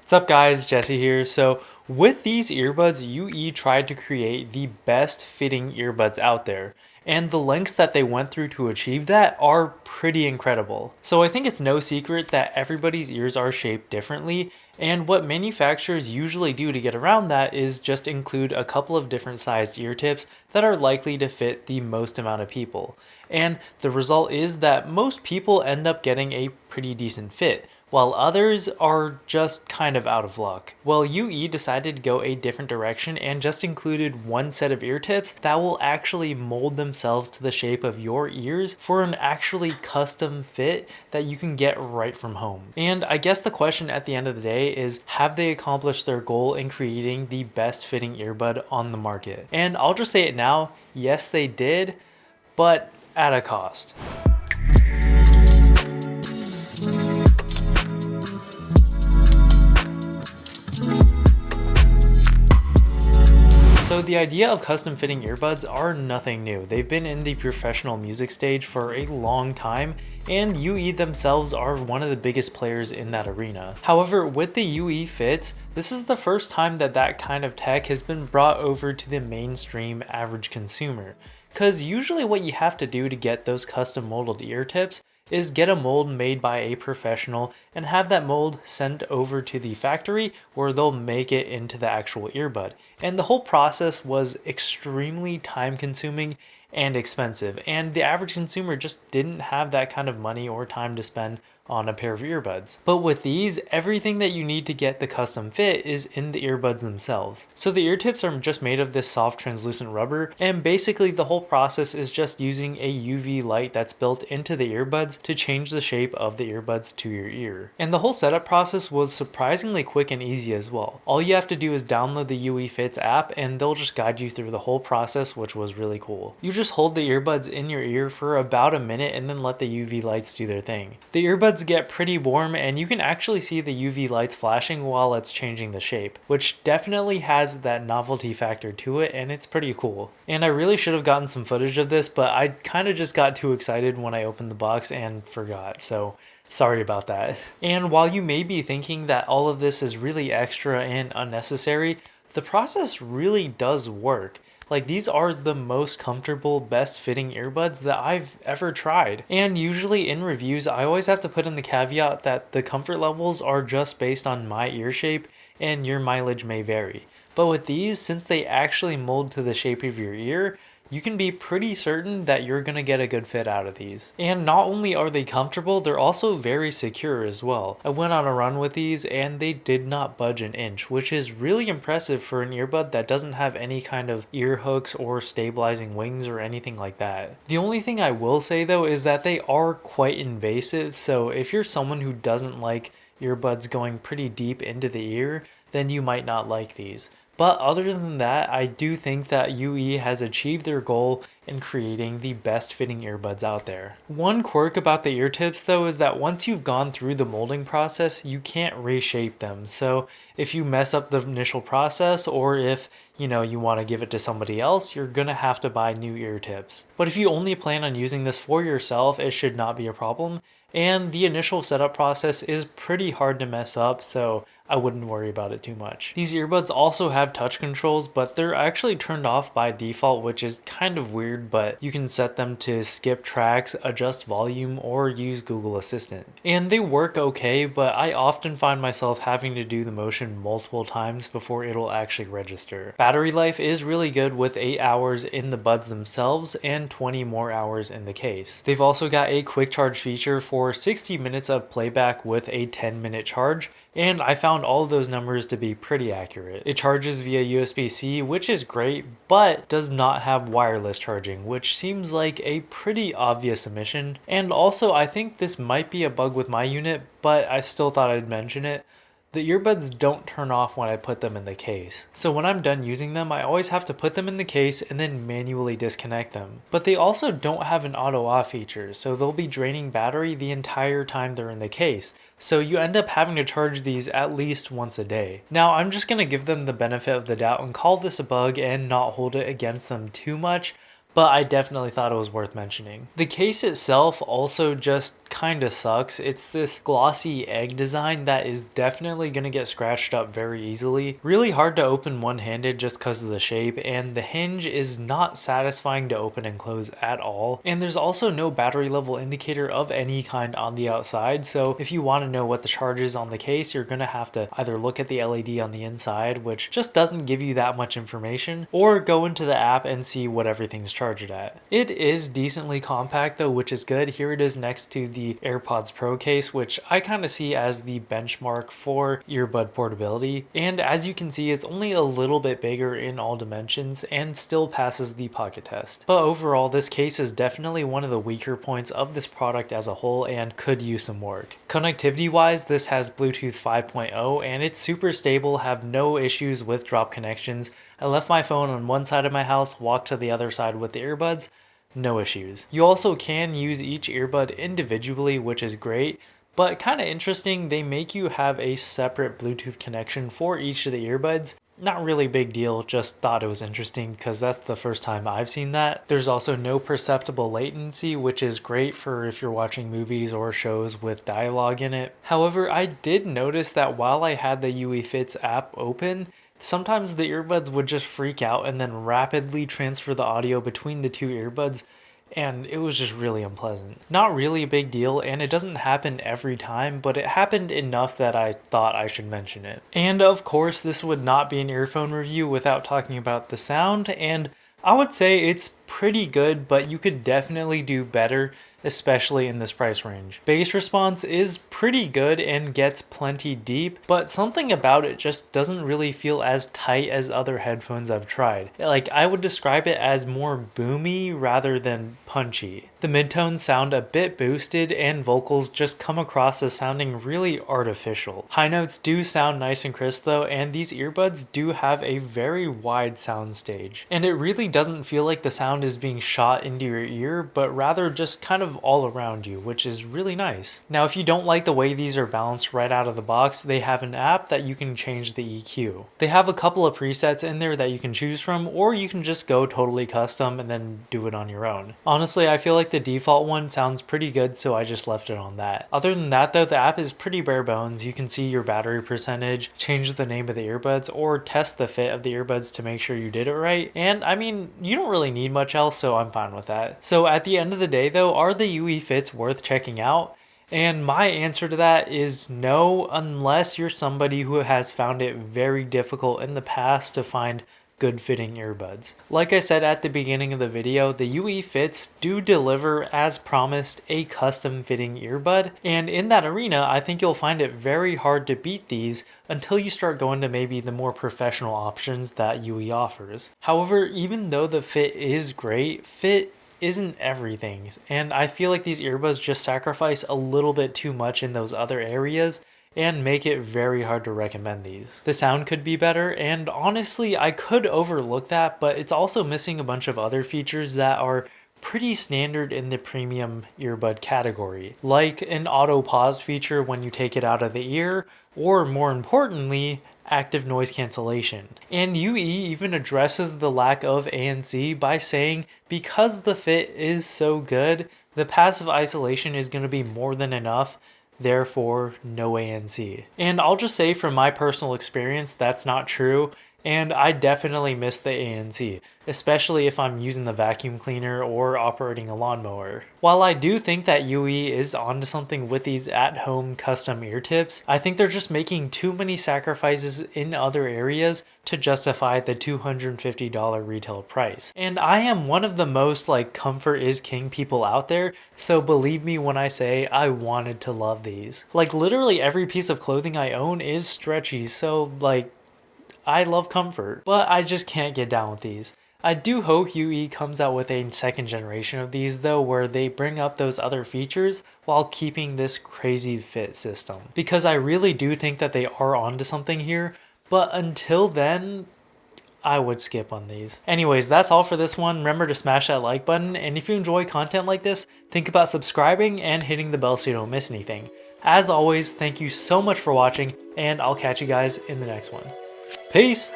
What's up guys, Jesse here. So with these earbuds, UE tried to create the best fitting earbuds out there. And the lengths that they went through to achieve that are pretty incredible. So I think it's no secret that everybody's ears are shaped differently, and what manufacturers usually do to get around that is just include a couple of different sized ear tips that are likely to fit the most amount of people. And the result is that most people end up getting a pretty decent fit, while others are just kind of out of luck. Well, UE decided to go a different direction and just included one set of ear tips that will actually mold themselves to the shape of your ears for an actually custom fit that you can get right from home. And I guess the question at the end of the day is, have they accomplished their goal in creating the best fitting earbud on the market? And I'll just say it now, yes they did, but at a cost. So the idea of custom fitting earbuds are nothing new. They've been in the professional music stage for a long time, and UE themselves are one of the biggest players in that arena. However, with the UE Fits, this is the first time that that kind of tech has been brought over to the mainstream average consumer. Because usually what you have to do to get those custom molded ear tips is get a mold made by a professional and have that mold sent over to the factory where they'll make it into the actual earbud. And the whole process was extremely time consuming and expensive, and the average consumer just didn't have that kind of money or time to spend on a pair of earbuds. But with these, everything that you need to get the custom fit is in the earbuds themselves. So the ear tips are just made of this soft translucent rubber, and basically the whole process is just using a UV light that's built into the earbuds to change the shape of the earbuds to your ear. And the whole setup process was surprisingly quick and easy as well. All you have to do is download the UE Fits app and they'll just guide you through the whole process, which was really cool. You just hold the earbuds in your ear for about a minute and then let the UV lights do their thing. The earbuds get pretty warm and you can actually see the UV lights flashing while it's changing the shape, which definitely has that novelty factor to it, and it's pretty cool. And I really should have gotten some footage of this, but I kind of just got too excited when I opened the box and forgot, so sorry about that. And while you may be thinking that all of this is really extra and unnecessary, the process really does work. Like, these are the most comfortable, best fitting earbuds that I've ever tried. And usually in reviews, I always have to put in the caveat that the comfort levels are just based on my ear shape and your mileage may vary. But with these, since they actually mold to the shape of your ear, you can be pretty certain that you're going to get a good fit out of these. And not only are they comfortable, they're also very secure as well. I went on a run with these and they did not budge an inch, which is really impressive for an earbud that doesn't have any kind of ear hooks or stabilizing wings or anything like that. The only thing I will say though is that they are quite invasive, so if you're someone who doesn't like earbuds going pretty deep into the ear, then you might not like these. But other than that, I do think that UE has achieved their goal in creating the best fitting earbuds out there. One quirk about the ear tips though is that once you've gone through the molding process, you can't reshape them. So if you mess up the initial process, or if you want to give it to somebody else, you're gonna have to buy new ear tips. But if you only plan on using this for yourself, it should not be a problem. And the initial setup process is pretty hard to mess up, so I wouldn't worry about it too much. These earbuds also have touch controls, but they're actually turned off by default, which is kind of weird, but you can set them to skip tracks, adjust volume, or use Google Assistant. And they work okay, but I often find myself having to do the motion multiple times before it'll actually register. Battery life is really good with 8 hours in the buds themselves and 20 more hours in the case. They've also got a quick charge feature for 60 minutes of playback with a 10-minute charge, and I found all of those numbers to be pretty accurate. It charges via USB-C, which is great, but does not have wireless charging, which seems like a pretty obvious omission. And also, I think this might be a bug with my unit, but I still thought I'd mention it. The earbuds don't turn off when I put them in the case. So when I'm done using them, I always have to put them in the case and then manually disconnect them. But they also don't have an auto off feature, so they'll be draining battery the entire time they're in the case. So you end up having to charge these at least once a day. Now I'm just going to give them the benefit of the doubt and call this a bug and not hold it against them too much, but I definitely thought it was worth mentioning. The case itself also just kinda sucks. It's this glossy egg design that is definitely gonna get scratched up very easily. Really hard to open one-handed just because of the shape, and the hinge is not satisfying to open and close at all. And there's also no battery level indicator of any kind on the outside, so if you want to know what the charge is on the case, you're gonna have to either look at the LED on the inside, which just doesn't give you that much information, or go into the app and see what everything's charged at. It is decently compact though, which is good. Here it is next to the AirPods Pro case, which I kind of see as the benchmark for earbud portability. And as you can see, it's only a little bit bigger in all dimensions and still passes the pocket test. But overall, this case is definitely one of the weaker points of this product as a whole and could use some work. Connectivity wise, this has Bluetooth 5.0 and it's super stable, have no issues with drop connections. I left my phone on one side of my house, walked to the other side with the earbuds, no issues. You also can use each earbud individually, which is great, but kind of interesting, they make you have a separate Bluetooth connection for each of the earbuds. Not really big deal, just thought it was interesting because that's the first time I've seen that. There's also no perceptible latency, which is great for if you're watching movies or shows with dialogue in it. However, I did notice that while I had the UE Fits app open, sometimes the earbuds would just freak out and then rapidly transfer the audio between the two earbuds, and it was just really unpleasant. Not really a big deal, and it doesn't happen every time, but it happened enough that I thought I should mention it. And of course, this would not be an earphone review without talking about the sound, and I would say it's pretty good, but you could definitely do better, especially in this price range. Bass response is pretty good and gets plenty deep, but something about it just doesn't really feel as tight as other headphones I've tried. Like, I would describe it as more boomy rather than punchy. The midtones sound a bit boosted and vocals just come across as sounding really artificial. High notes do sound nice and crisp though, and these earbuds do have a very wide sound stage. And it really doesn't feel like the sound is being shot into your ear, but rather just kind of all around you, which is really nice. Now, if you don't like the way these are balanced right out of the box, they have an app that you can change the EQ. They have a couple of presets in there that you can choose from, or you can just go totally custom and then do it on your own. Honestly, I feel like the default one sounds pretty good, so I just left it on that. Other than that though, the app is pretty bare bones. You can see your battery percentage, change the name of the earbuds, or test the fit of the earbuds to make sure you did it right. And I mean, you don't really need much else, so I'm fine with that. So at the end of the day though, are the UE Fits worth checking out? And my answer to that is no, unless you're somebody who has found it very difficult in the past to find good fitting earbuds. Like I said at the beginning of the video, the UE Fits do deliver, as promised, a custom fitting earbud, and in that arena I think you'll find it very hard to beat these until you start going to maybe the more professional options that UE offers. However, even though the fit is great, fit isn't everything, and I feel like these earbuds just sacrifice a little bit too much in those other areas and make it very hard to recommend these. The sound could be better, and honestly I could overlook that, but it's also missing a bunch of other features that are pretty standard in the premium earbud category, like an auto pause feature when you take it out of the ear, or more importantly, active noise cancellation. And UE even addresses the lack of ANC by saying because the fit is so good, the passive isolation is going to be more than enough, therefore no ANC. And I'll just say from my personal experience, that's not true. And I definitely miss the ANC, especially if I'm using the vacuum cleaner or operating a lawnmower. While I do think that UE is onto something with these at-home custom ear tips, I think they're just making too many sacrifices in other areas to justify the $250 retail price. And I am one of the most comfort is king people out there, so believe me when I say I wanted to love these. Like literally every piece of clothing I own is stretchy, so I love comfort, but I just can't get down with these. I do hope UE comes out with a second generation of these though, where they bring up those other features while keeping this crazy fit system. Because I really do think that they are onto something here, but until then, I would skip on these. Anyways, that's all for this one. Remember to smash that like button, and if you enjoy content like this, think about subscribing and hitting the bell so you don't miss anything. As always, thank you so much for watching, and I'll catch you guys in the next one. Peace!